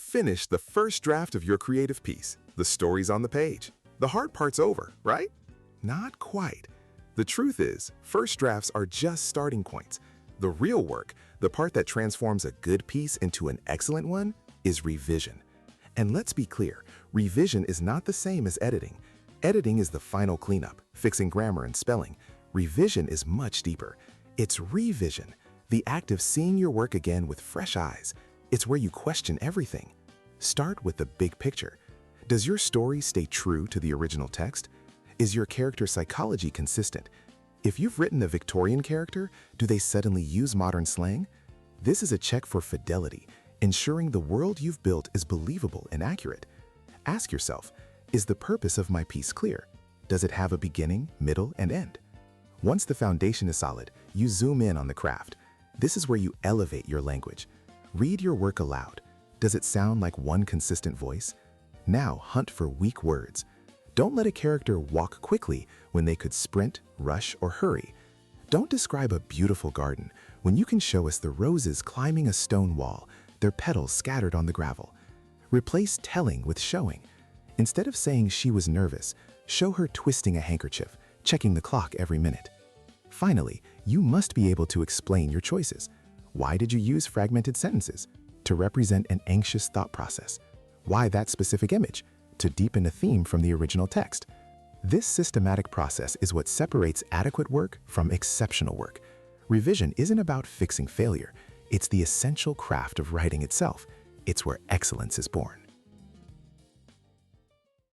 finished the first draft of your creative piece. The story's on the page. The hard part's over, right? Not quite. The truth is, first drafts are just starting points. The real work, the part that transforms a good piece into an excellent one, is revision. And let's be clear, revision is not the same as editing. Editing is the final cleanup, fixing grammar and spelling. Revision is much deeper. It's revision, the act of seeing your work again with fresh eyes. It's where you question everything. Start with the big picture. Does your story stay true to the original text? Is your character psychology consistent? If you've written a Victorian character, do they suddenly use modern slang? This is a check for fidelity, ensuring the world you've built is believable and accurate. Ask yourself, is the purpose of my piece clear? Does it have a beginning, middle, and end? Once the foundation is solid, you zoom in on the craft. This is where you elevate your language. Read your work aloud. Does it sound like one consistent voice? Now hunt for weak words. Don't let a character walk quickly when they could sprint, rush, or hurry. Don't describe a beautiful garden when you can show us the roses climbing a stone wall, their petals scattered on the gravel. Replace telling with showing. Instead of saying she was nervous, show her twisting a handkerchief, checking the clock every minute. Finally, you must be able to explain your choices. Why did you use fragmented sentences? To represent an anxious thought process. Why that specific image? To deepen a theme from the original text. This systematic process is what separates adequate work from exceptional work. Revision isn't about fixing failure. It's the essential craft of writing itself. It's where excellence is born.